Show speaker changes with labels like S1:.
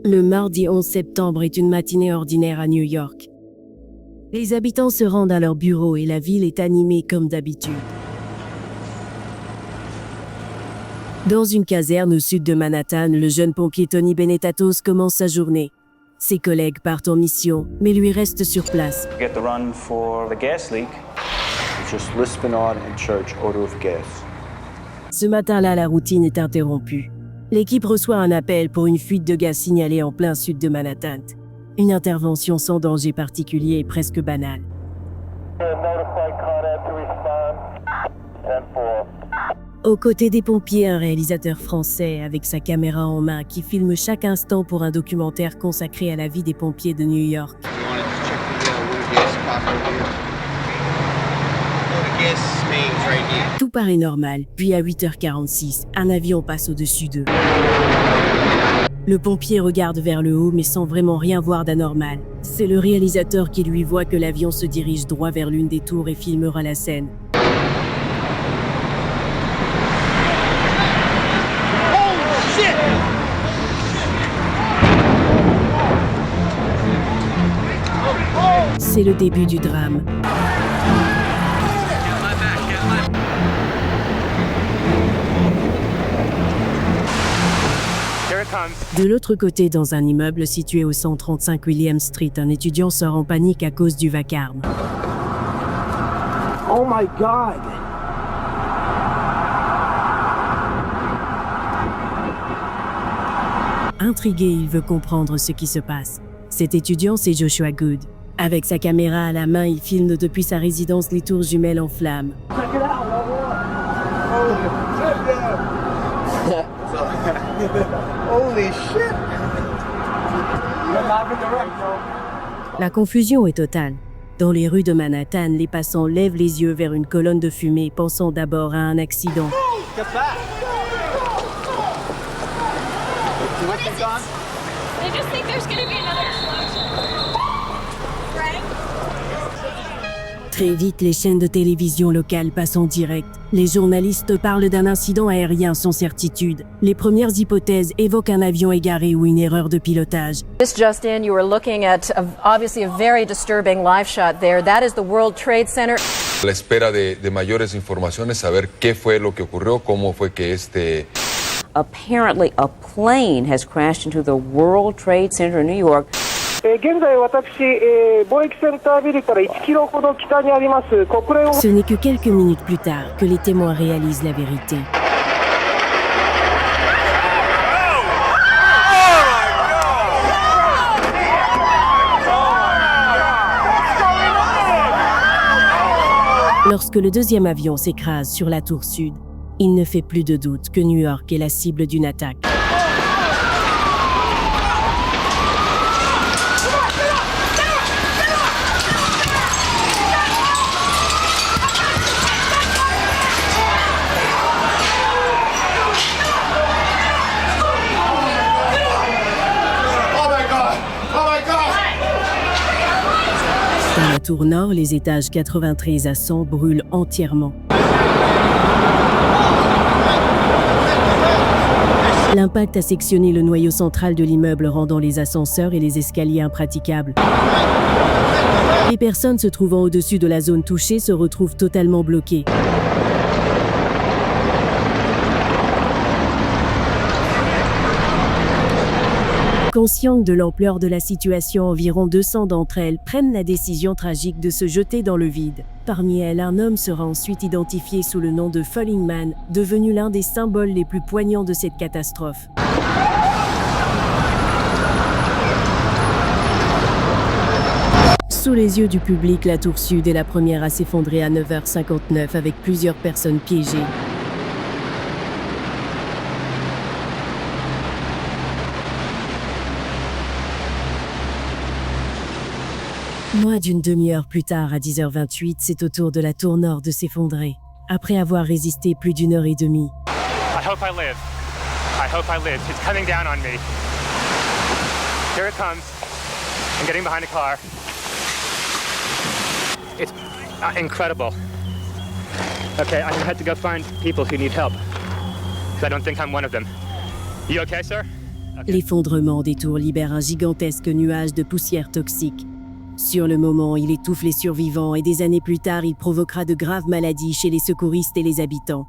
S1: Le mardi 11 septembre est une matinée ordinaire à New York. Les habitants se rendent à leur bureau et la ville est animée comme d'habitude. Dans une caserne au sud de Manhattan, le jeune pompier Tony Benetatos commence sa journée. Ses collègues partent en mission, mais lui reste sur place.
S2: Get the run for the gas leak.
S3: It's just Lispinard and Church, odor of gas.
S1: Ce matin-là, la routine est interrompue. L'équipe reçoit un appel pour une fuite de gaz signalée en plein sud de Manhattan. Une intervention sans danger particulier et presque banale. Aux côtés des pompiers, un réalisateur français avec sa caméra en main qui filme chaque instant pour un documentaire consacré à la vie des pompiers de New York. Tout paraît normal, puis à 8h46, un avion passe au-dessus d'eux. Le pompier regarde vers le haut mais sans vraiment rien voir d'anormal. C'est le réalisateur qui lui voit que l'avion se dirige droit vers l'une des tours et filmera la scène. C'est le début du drame. De l'autre côté, dans un immeuble situé au 135 William Street, un étudiant sort en panique à cause du vacarme.
S3: Oh my God!
S1: Intrigué, il veut comprendre ce qui se passe. Cet étudiant, c'est Joshua Good. Avec sa caméra à la main, il filme depuis sa résidence les tours jumelles en flammes.
S3: Holy shit!
S1: La confusion est totale. Dans les rues de Manhattan, les passants lèvent les yeux vers une colonne de fumée, pensant d'abord à un accident.
S4: They just think there's gonna be another explosion. Right?
S1: Très vite, les chaînes de télévision locales passent en direct. Les journalistes parlent d'un incident aérien sans certitude. Les premières hypothèses évoquent un avion égaré ou une erreur de pilotage.
S5: This just in, you were looking at obviously a very disturbing live shot there. That is the World Trade Center.
S6: A la espera de mayores informaciones, saber qué fue lo que ocurrió, cómo fue que
S5: Apparently, a plane has crashed into the World Trade Center in New York.
S7: 現在私、貿易センタービルから1キロほど北にあります国連。
S1: Ce n'est que quelques minutes plus tard que les témoins réalisent la vérité. Lorsque le deuxième avion s'écrase sur la tour sud, il ne fait plus de doute que New York est la cible d'une attaque. Dans la tour nord, les étages 93 à 100 brûlent entièrement. L'impact a sectionné le noyau central de l'immeuble, rendant les ascenseurs et les escaliers impraticables. Les personnes se trouvant au-dessus de la zone touchée se retrouvent totalement bloquées. Conscientes de l'ampleur de la situation, environ 200 d'entre elles prennent la décision tragique de se jeter dans le vide. Parmi elles, un homme sera ensuite identifié sous le nom de Falling Man, devenu l'un des symboles les plus poignants de cette catastrophe. Sous les yeux du public, la tour sud est la première à s'effondrer à 9h59 avec plusieurs personnes piégées. Moins d'une demi-heure plus tard, à 10h28, c'est au tour de la tour nord de s'effondrer, après avoir résisté plus d'une heure et demie.
S8: I hope I live. I hope I live. It's coming down on me. Here it comes. I'm getting behind a car. It's incredible. Okay, I'm gonna have to go find people who need help. Because I don't think I'm one of them. You okay, sir?
S1: L'effondrement des tours libère un gigantesque nuage de poussière toxique. Sur le moment, il étouffe les survivants et des années plus tard, il provoquera de graves maladies chez les secouristes et les habitants.